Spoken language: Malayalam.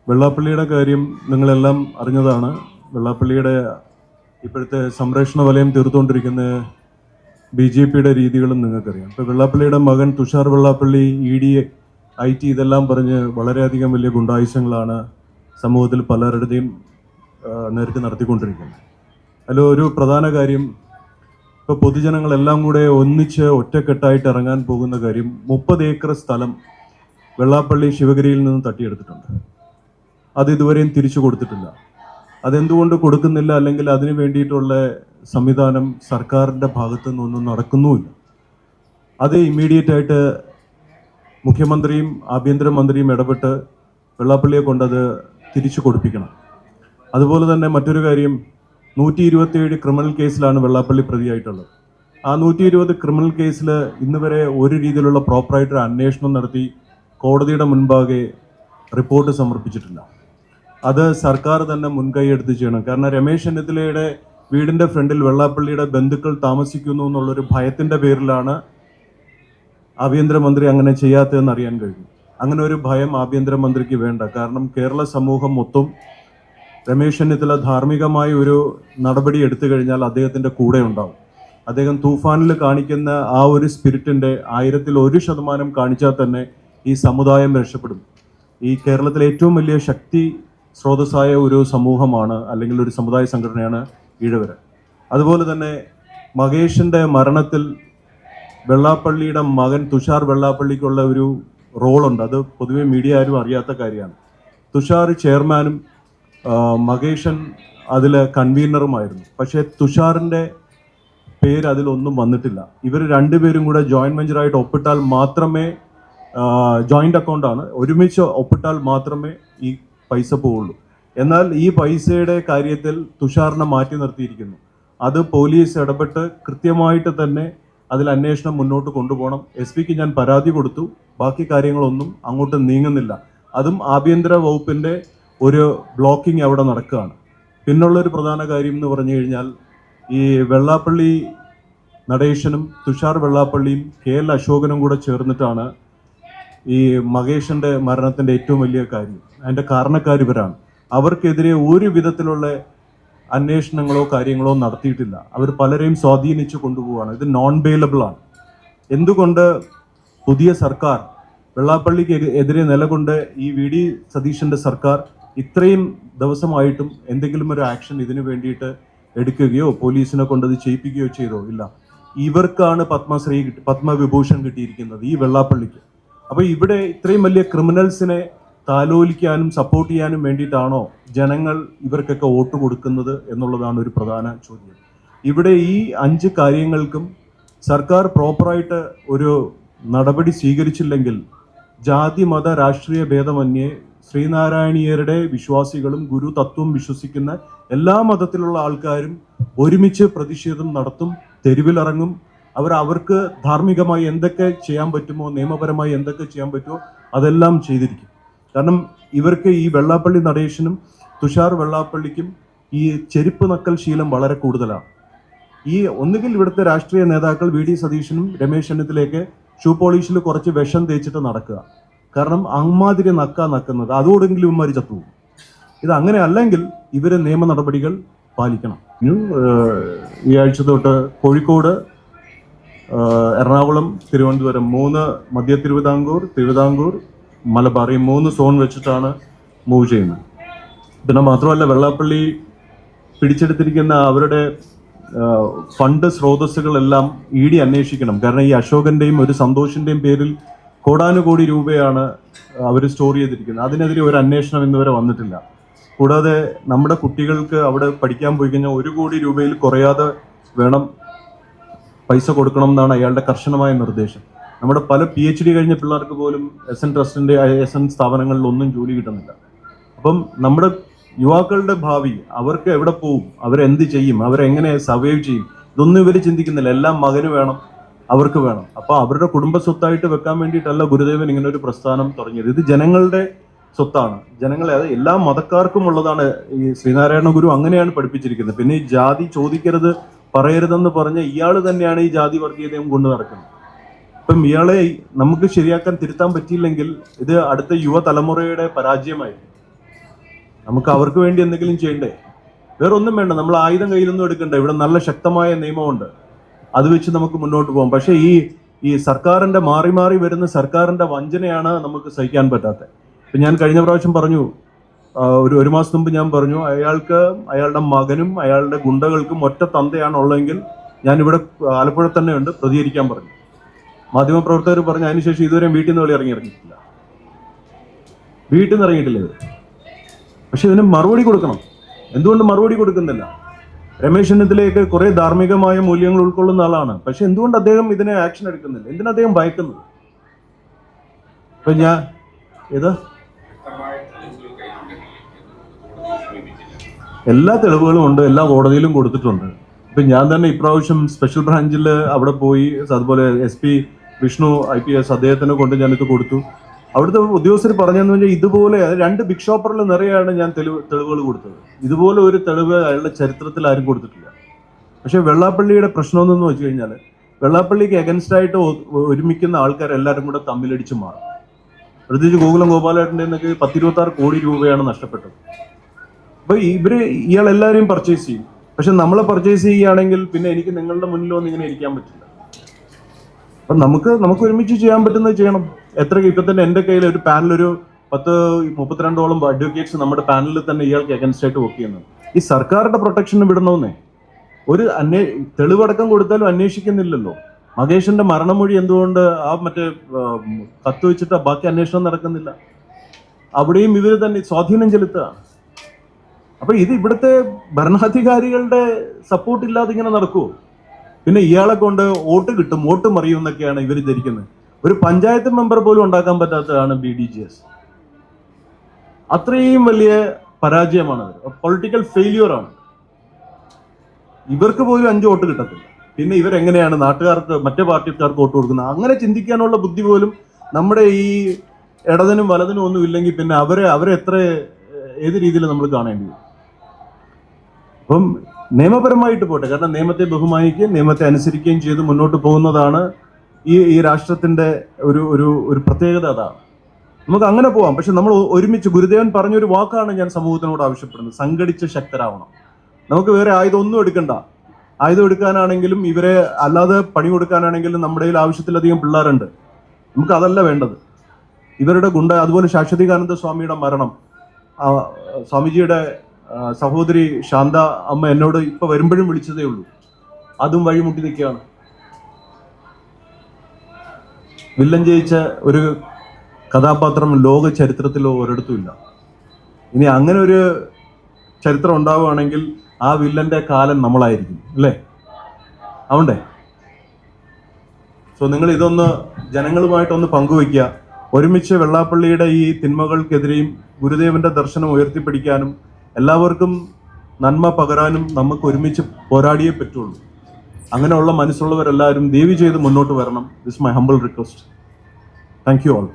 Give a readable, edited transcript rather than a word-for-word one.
വെള്ളാപ്പള്ളിയുടെ കാര്യം നിങ്ങളെല്ലാം അറിഞ്ഞതാണ്. വെള്ളാപ്പള്ളിയുടെ ഇപ്പോഴത്തെ സംരക്ഷണ വലയം തീർത്തുകൊണ്ടിരിക്കുന്ന BJPയുടെ രീതികളും നിങ്ങൾക്കറിയാം. ഇപ്പോൾ വെള്ളാപ്പള്ളിയുടെ മകൻ തുഷാർ വെള്ളാപ്പള്ളി ED IT ഇതെല്ലാം പറഞ്ഞ് വളരെയധികം വലിയ ഗുണ്ടായുസങ്ങളാണ് സമൂഹത്തിൽ പലരുടെയും നേർക്ക് നടത്തിക്കൊണ്ടിരിക്കുന്നത്. അതിൽ ഒരു പ്രധാന കാര്യം, ഇപ്പോൾ പൊതുജനങ്ങളെല്ലാം കൂടെ ഒന്നിച്ച് ഒറ്റക്കെട്ടായിട്ട് ഇറങ്ങാൻ പോകുന്ന കാര്യം, 30 ഏക്കർ സ്ഥലം വെള്ളാപ്പള്ളി ശിവഗിരിയിൽ നിന്ന് തട്ടിയെടുത്തിട്ടുണ്ട്. അത് ഇതുവരെയും തിരിച്ചു കൊടുത്തിട്ടില്ല. അതെന്തുകൊണ്ട് കൊടുക്കുന്നില്ല, അല്ലെങ്കിൽ അതിന് വേണ്ടിയിട്ടുള്ള സംവിധാനം സർക്കാരിൻ്റെ ഭാഗത്തു നിന്നൊന്നും നടക്കുന്നുമില്ല. അത് ഇമ്മീഡിയറ്റ് ആയിട്ട് മുഖ്യമന്ത്രിയും ആഭ്യന്തരമന്ത്രിയും ഇടപെട്ട് വെള്ളാപ്പള്ളിയെ കൊണ്ടത് തിരിച്ചു കൊടുപ്പിക്കണം. അതുപോലെ തന്നെ മറ്റൊരു കാര്യം, 127 ക്രിമിനൽ കേസിലാണ് വെള്ളാപ്പള്ളി പ്രതിയായിട്ടുള്ളത്. ആ 120 ക്രിമിനൽ കേസിൽ ഇന്ന് വരെ ഒരു രീതിയിലുള്ള പ്രോപ്പറായിട്ടൊരു അന്വേഷണം നടത്തി കോടതിയുടെ മുൻപാകെ റിപ്പോർട്ട് സമർപ്പിച്ചിട്ടില്ല. അത് സർക്കാർ തന്നെ മുൻകൈ എടുത്ത് ചെയ്യണം. കാരണം രമേശ് ചെന്നിത്തലയുടെ വീടിൻ്റെ ഫ്രണ്ടിൽ വെള്ളാപ്പള്ളിയുടെ ബന്ധുക്കൾ താമസിക്കുന്നു എന്നുള്ളൊരു ഭയത്തിൻ്റെ പേരിലാണ് ആഭ്യന്തരമന്ത്രി അങ്ങനെ ചെയ്യാത്തതെന്ന് അറിയാൻ കഴിഞ്ഞു. അങ്ങനെ ഒരു ഭയം ആഭ്യന്തരമന്ത്രിക്ക് വേണ്ട. കാരണം കേരള സമൂഹം മൊത്തം രമേശ് ചെന്നിത്തല ധാർമ്മികമായ ഒരു നടപടി എടുത്തു കഴിഞ്ഞാൽ അദ്ദേഹത്തിൻ്റെ കൂടെ ഉണ്ടാവും. അദ്ദേഹം തൂഫാനിൽ കാണിക്കുന്ന ആ ഒരു സ്പിരിറ്റിൻ്റെ 100% കാണിച്ചാൽ തന്നെ ഈ സമുദായം രക്ഷപ്പെടും. ഈ കേരളത്തിലെ ഏറ്റവും വലിയ ശക്തി സ്രോതസ്സായ ഒരു സമൂഹമാണ്, അല്ലെങ്കിൽ ഒരു സമുദായ സംഘടനയാണ് ഈഴവർ. അതുപോലെ തന്നെ മഹേഷിൻ്റെ മരണത്തിൽ വെള്ളാപ്പള്ളിയുടെ മകൻ തുഷാർ വെള്ളാപ്പള്ളിക്കുള്ള ഒരു റോളുണ്ട്. അത് പൊതുവെ മീഡിയ ആരും അറിയാത്ത കാര്യമാണ്. തുഷാർ ചെയർമാനും മഹേഷൻ അതിൽ കൺവീനറുമായിരുന്നു. പക്ഷേ തുഷാറിൻ്റെ പേര് അതിലൊന്നും വന്നിട്ടില്ല. ഇവർ രണ്ടുപേരും കൂടെ ജോയിൻറ്റ് വെഞ്ചറായിട്ട് ഒപ്പിട്ടാൽ മാത്രമേ, ജോയിൻ്റ് അക്കൗണ്ടാണ്, ഒരുമിച്ച് ഒപ്പിട്ടാൽ മാത്രമേ ഈ പൈസ പോവുള്ളൂ. എന്നാൽ ഈ പൈസയുടെ കാര്യത്തിൽ തുഷാറിനെ മാറ്റി നിർത്തിയിരിക്കുന്നു. അത് പോലീസ് ഇടപെട്ട് കൃത്യമായിട്ട് തന്നെ അതിൽ അന്വേഷണം മുന്നോട്ട് കൊണ്ടുപോകണം. SP-ക്ക് ഞാൻ പരാതി കൊടുത്തു. ബാക്കി കാര്യങ്ങളൊന്നും അങ്ങോട്ട് നീങ്ങുന്നില്ല. അതും ആഭ്യന്തര വകുപ്പിൻ്റെ ഒരു ബ്ലോക്കിംഗ് അവിടെ നടക്കുകയാണ്. പിന്നുള്ളൊരു പ്രധാന കാര്യം എന്ന് പറഞ്ഞു കഴിഞ്ഞാൽ, ഈ വെള്ളാപ്പള്ളി നടേശനും തുഷാർ വെള്ളാപ്പള്ളിയും KL അശോകനും കൂടെ ചേർന്നിട്ടാണ് ഈ മഹേഷിൻ്റെ മരണത്തിൻ്റെ ഏറ്റവും വലിയ കാര്യം. അതിൻ്റെ കാരണക്കാർ ഇവരാണ്. അവർക്കെതിരെ ഒരു വിധത്തിലുള്ള അന്വേഷണങ്ങളോ കാര്യങ്ങളോ നടത്തിയിട്ടില്ല. അവർ പലരെയും സ്വാധീനിച്ച് കൊണ്ടുപോവുകയാണ്. ഇത് നോൺ ബെയിലബിൾ ആണ്. എന്തുകൊണ്ട് പുതിയ സർക്കാർ വെള്ളാപ്പള്ളിക്ക് എതിരെ നിലകൊണ്ട് ഈ VD സതീശൻ്റെ സർക്കാർ ഇത്രയും ദിവസമായിട്ടും എന്തെങ്കിലും ഒരു ആക്ഷൻ ഇതിനു വേണ്ടിയിട്ട് എടുക്കുകയോ പോലീസിനെ കൊണ്ടത് ചെയ്യിപ്പിക്കുകയോ ചെയ്തോ? ഇല്ല. ഇവർക്കാണ് പത്മവിഭൂഷൺ കിട്ടിയിരിക്കുന്നത്, ഈ വെള്ളാപ്പള്ളിക്ക്. അപ്പോൾ ഇവിടെ ഇത്രയും വലിയ ക്രിമിനൽസിനെ താലോലിക്കാനും സപ്പോർട്ട് ചെയ്യാനും വേണ്ടിയിട്ടാണോ ജനങ്ങൾ ഇവർക്കൊക്കെ വോട്ട് കൊടുക്കുന്നത് എന്നുള്ളതാണ് ഒരു പ്രധാന ചോദ്യം. ഇവിടെ ഈ 5 കാര്യങ്ങൾക്കും സർക്കാർ പ്രോപ്പറായിട്ട് ഒരു നടപടി സ്വീകരിച്ചില്ലെങ്കിൽ ജാതി മത രാഷ്ട്രീയ ഭേദമന്യേ ശ്രീനാരായണീയരുടെ വിശ്വാസികളും ഗുരു തത്വം വിശ്വസിക്കുന്ന എല്ലാ മതത്തിലുള്ള ആൾക്കാരും ഒരുമിച്ച് പ്രതിഷേധം നടത്തും, തെരുവിലിറങ്ങും. അവർക്ക് ധാർമ്മികമായി എന്തൊക്കെ ചെയ്യാൻ പറ്റുമോ, നിയമപരമായി എന്തൊക്കെ ചെയ്യാൻ പറ്റുമോ അതെല്ലാം ചെയ്തിരിക്കും. കാരണം ഇവർക്ക് ഈ വെള്ളാപ്പള്ളി നടേശനും തുഷാർ വെള്ളാപ്പള്ളിക്കും ഈ ചെരുപ്പ് നക്കൽ ശീലം വളരെ കൂടുതലാണ്. ഈ ഒന്നുകിൽ ഇവിടുത്തെ രാഷ്ട്രീയ നേതാക്കൾ VD സതീശനും രമേശ് ചെന്നിത്തലയൊക്കെ ഷൂ പോളിഷിൽ കുറച്ച് വിഷം തേച്ചിട്ട് നടക്കുക. കാരണം അമ്മാതിരി നക്കുന്നത് അതോടെങ്കിലും ഇവന്മാർ ചത്തുപോകും. ഇത് അങ്ങനെ അല്ലെങ്കിൽ ഇവർ നിയമ നടപടികൾ പാലിക്കണം. ഈ ആഴ്ച തൊട്ട് കോഴിക്കോട്, എറണാകുളം, തിരുവനന്തപുരം, 3 മധ്യ തിരുവിതാംകൂർ, മലബാർ, ഈ 3 സോൺ വെച്ചിട്ടാണ് മൂവ് ചെയ്യുന്നത്. പിന്നെ മാത്രമല്ല, വെള്ളാപ്പള്ളി പിടിച്ചെടുത്തിരിക്കുന്ന അവരുടെ ഫണ്ട് സ്രോതസ്സുകളെല്ലാം ED അന്വേഷിക്കണം. കാരണം ഈ അശോകന്റെയും ഒരു സന്തോഷിന്റെയും പേരിൽ കോടാനുകോടി രൂപയാണ് അവർ സ്റ്റോർ ചെയ്തിരിക്കുന്നത്. അതിനെതിരെ ഒരു അന്വേഷണം ഇന്നുവരെ വന്നിട്ടില്ല. കൂടാതെ നമ്മുടെ കുട്ടികൾക്ക് അവിടെ പഠിക്കാൻ പോയി കഴിഞ്ഞാൽ 1 കോടി രൂപയിൽ കുറയാതെ വേണം പൈസ കൊടുക്കണം എന്നാണ് അയാളുടെ കർശനമായ നിർദ്ദേശം. നമ്മുടെ പല PhD കഴിഞ്ഞ പിള്ളേർക്ക് പോലും SN ട്രസ്റ്റിൻ്റെ SN സ്ഥാപനങ്ങളിലൊന്നും ജോലി കിട്ടുന്നില്ല. അപ്പം നമ്മുടെ യുവാക്കളുടെ ഭാവി, അവർക്ക് എവിടെ പോവും, അവരെന്ത് ചെയ്യും, അവരെങ്ങനെ സർവൈവ് ചെയ്യും, ഇതൊന്നും ഇവർ ചിന്തിക്കുന്നില്ല. എല്ലാം മകന് വേണം, അവർക്ക് വേണം. അപ്പോൾ അവരുടെ കുടുംബ സ്വത്തായിട്ട് വെക്കാൻ വേണ്ടിയിട്ടല്ല ഗുരുദേവൻ ഇങ്ങനെ ഒരു പ്രസ്ഥാനം തുടങ്ങിയത്. ഇത് ജനങ്ങളുടെ സ്വത്താണ്. ജനങ്ങളെ, അത് എല്ലാ മതക്കാർക്കും ഉള്ളതാണ്. ഈ ശ്രീനാരായണ ഗുരു അങ്ങനെയാണ് പഠിപ്പിച്ചിരിക്കുന്നത്. പിന്നെ ഈ ജാതി ചോദിക്കരുത് പറയരുതെന്ന് പറഞ്ഞ ഇയാൾ തന്നെയാണ് ഈ ജാതി വർഗീയതയും കൊണ്ട് നടക്കുന്നത്. ഇപ്പം ഇയാളെ നമുക്ക് ശരിയാക്കാൻ, തിരുത്താൻ പറ്റിയില്ലെങ്കിൽ ഇത് അടുത്ത യുവതലമുറയുടെ പരാജയമായിരിക്കും. നമുക്ക് അവർക്ക് വേണ്ടി എന്തെങ്കിലും ചെയ്യണ്ടേ? വേറെ ഒന്നും വേണ്ട, നമ്മൾ ആയുധം കയ്യിലൊന്നും എടുക്കണ്ട. ഇവിടെ നല്ല ശക്തമായ നിയമമുണ്ട്, അത് വെച്ച് നമുക്ക് മുന്നോട്ട് പോകാം. പക്ഷേ ഈ സർക്കാരിന്റെ മാറി മാറി വരുന്ന സർക്കാരിന്റെ വഞ്ചനയാണ് നമുക്ക് സഹിക്കാൻ പറ്റാത്തത്. ഇപ്പം ഞാൻ കഴിഞ്ഞ പ്രാവശ്യം പറഞ്ഞു, ഒരു മാസം മുമ്പ് ഞാൻ പറഞ്ഞു, അയാൾക്ക് അയാളുടെ മകനും അയാളുടെ ഗുണ്ടകൾക്കും ഒറ്റ തന്തയാണുള്ളതെങ്കിൽ ഞാനിവിടെ ആലപ്പുഴ തന്നെ ഉണ്ട്, പ്രതികരിക്കാൻ പറഞ്ഞു. മാധ്യമപ്രവർത്തകർ പറഞ്ഞു, അതിനുശേഷം ഇതുവരെയും വീട്ടിൽ നിന്ന് ഇറങ്ങിയിട്ടില്ല. വീട്ടിൽ നിന്ന് ഇറങ്ങിയിട്ടില്ല ഇവർ. പക്ഷെ ഇതിന് മറുപടി കൊടുക്കണം. എന്തുകൊണ്ട് മറുപടി കൊടുക്കുന്നില്ല? രമേശ് ചെന്നിത്തലയ്ക്ക് കുറെ ധാർമ്മികമായ മൂല്യങ്ങൾ ഉൾക്കൊള്ളുന്ന ആളാണ്. പക്ഷെ എന്തുകൊണ്ട് അദ്ദേഹം ഇതിനെ ആക്ഷൻ എടുക്കുന്നില്ല? എന്തിനാ അദ്ദേഹം ഭയക്കുന്നത്? ഇപ്പൊ ഞാൻ എല്ലാ തെളിവുകളും ഉണ്ട്, എല്ലാ കോടതിയിലും കൊടുത്തിട്ടുണ്ട്. ഇപ്പൊ ഞാൻ തന്നെ ഇപ്രാവശ്യം സ്പെഷ്യൽ ബ്രാഞ്ചിൽ അവിടെ പോയി, അതുപോലെ SP വിഷ്ണു IPS അദ്ദേഹത്തിന് കൊണ്ട് ഞാനിത് കൊടുത്തു. അവിടുത്തെ ഉദ്യോഗസ്ഥർ പറഞ്ഞെന്ന് വെച്ചാൽ ഇതുപോലെ 2 ബിഗ് ഷോപ്പറിൽ നിറയാണ് ഞാൻ തെളിവുകൾ കൊടുത്തത്. ഇതുപോലെ ഒരു തെളിവ് അയാളുടെ ചരിത്രത്തിൽ ആരും കൊടുത്തിട്ടില്ല. പക്ഷെ വെള്ളാപ്പള്ളിയുടെ പ്രശ്നം എന്തെന്ന് വെച്ച് കഴിഞ്ഞാൽ, വെള്ളാപ്പള്ളിക്ക് എഗൻസ്റ്റ് ആയിട്ട് ഒരുമിക്കുന്ന ആൾക്കാരെല്ലാവരും കൂടെ തമ്മിലടിച്ച് മാറും. പ്രത്യേകിച്ച് ഗോകുലം ഗോപാലേട്ടൻ്റെ എന്നൊക്കെ 10-26 കോടി രൂപയാണ് നഷ്ടപ്പെട്ടത്. അപ്പൊ ഇയാളെല്ലാവരെയും പർച്ചേസ് ചെയ്യും. പക്ഷെ നമ്മളെ പർച്ചേസ് ചെയ്യുകയാണെങ്കിൽ പിന്നെ എനിക്ക് നിങ്ങളുടെ മുന്നിൽ വന്ന് ഇങ്ങനെ ഇരിക്കാൻ പറ്റില്ല. അപ്പൊ നമുക്ക് ഒരുമിച്ച് ചെയ്യാൻ പറ്റുന്നത് ചെയ്യണം. ഇപ്പൊ തന്നെ എൻ്റെ കയ്യിൽ ഒരു പാനൽ, ഒരു 10-32ഓളം അഡ്വക്കേറ്റ്സ് നമ്മുടെ പാനലിൽ തന്നെ ഇയാൾക്ക് എഗൻസ്റ്റ് ആയിട്ട് വർക്ക് ചെയ്യുന്നത്. ഈ സർക്കാരിന്റെ പ്രൊട്ടക്ഷന് വിടണമെന്നേ. ഒരു തെളിവടക്കം കൊടുത്താലും അന്വേഷിക്കുന്നില്ലല്ലോ. മകേഷിന്റെ മരണമൊഴി എന്തുകൊണ്ട് മറ്റേ കത്ത് വെച്ചിട്ട് ബാക്കി അന്വേഷണം നടക്കുന്നില്ല? അവിടെയും ഇവര് തന്നെ സ്വാധീനം ചെലുത്തുക. അപ്പൊ ഇവിടുത്തെ ഭരണാധികാരികളുടെ സപ്പോർട്ട് ഇല്ലാതെ ഇങ്ങനെ നടക്കുമോ? പിന്നെ ഇയാളെ കൊണ്ട് വോട്ട് കിട്ടും, വോട്ട് മറിയും എന്നൊക്കെയാണ് ഇവർ ധരിക്കുന്നത്. ഒരു പഞ്ചായത്ത് മെമ്പർ പോലും ഉണ്ടാക്കാൻ പറ്റാത്തതാണ് BDJS. അത്രയും വലിയ പരാജയമാണ്, പൊളിറ്റിക്കൽ ഫെയിലിയർ ആണ്. ഇവർക്ക് പോലും 5 വോട്ട് കിട്ടത്തില്ല. പിന്നെ ഇവരെങ്ങനെയാണ് നാട്ടുകാർക്ക്, മറ്റേ പാർട്ടിക്കാർക്ക് വോട്ട് കൊടുക്കുന്നത്? അങ്ങനെ ചിന്തിക്കാനുള്ള ബുദ്ധി പോലും നമ്മുടെ ഈ ഇടതിനും വലതിനും ഒന്നും ഇല്ലെങ്കിൽ പിന്നെ അവരെ എത്ര ഏത് രീതിയിൽ നമ്മൾ കാണേണ്ടി വരും? അപ്പം നിയമപരമായിട്ട് പോട്ടെ, കാരണം നിയമത്തെ ബഹുമാനിക്കുകയും നിയമത്തെ അനുസരിക്കുകയും ചെയ്ത് മുന്നോട്ട് പോകുന്നതാണ് ഈ രാഷ്ട്രത്തിന്റെ ഒരു പ്രത്യേകത. അതാണ്. നമുക്ക് അങ്ങനെ പോവാം. പക്ഷെ നമ്മൾ ഒരുമിച്ച്, ഗുരുദേവൻ പറഞ്ഞൊരു വാക്കാണ് ഞാൻ സമൂഹത്തിനോട് ആവശ്യപ്പെടുന്നത്: സംഘടിച്ച് ശക്തരാവണം. നമുക്ക് വേറെ ആയുധം ഒന്നും എടുക്കണ്ട. ആയുധം എടുക്കാനാണെങ്കിലും ഇവരെ അല്ലാതെ പണി കൊടുക്കാനാണെങ്കിലും നമ്മുടെ കയ്യിൽ ആവശ്യത്തിലധികം പിള്ളേരുണ്ട്. നമുക്ക് അതല്ല വേണ്ടത്. ഇവരുടെ അതുപോലെ ശാശ്വതികാനന്ദ സ്വാമിയുടെ മരണം, സ്വാമിജിയുടെ സഹോദരി ശാന്ത അമ്മ എന്നോട് ഇപ്പൊ വരുമ്പോഴും വിളിച്ചതേ ഉള്ളൂ. അതും വഴിമുട്ടി നിൽക്കുകയാണ്. വില്ലൻ ജയിച്ച ഒരു കഥാപാത്രം ലോക ചരിത്രത്തിലോ ഒരിടത്തും ഇല്ല. ഇനി അങ്ങനെ ഒരു ചരിത്രം ഉണ്ടാവുകയാണെങ്കിൽ ആ വില്ലന്റെ കാലം നമ്മളായിരിക്കും, അല്ലേ? ആവണ്ടേ? സോ നിങ്ങൾ ഇതൊന്ന് ജനങ്ങളുമായിട്ടൊന്ന് പങ്കുവയ്ക്കുക. ഒരുമിച്ച് വെള്ളാപ്പള്ളിയുടെ ഈ തിന്മകൾക്കെതിരെയും ഗുരുദേവന്റെ ദർശനം ഉയർത്തിപ്പിടിക്കാനും എല്ലാവർക്കും നന്മ പകരാനും നമുക്ക് ഒരുമിച്ച് പോരാടിയേ പറ്റുള്ളൂ. അങ്ങനെയുള്ള മനസ്സുള്ളവരെല്ലാവരും ദയവ് ചെയ്ത് മുന്നോട്ട് വരണം. This my humble request. Thank you all.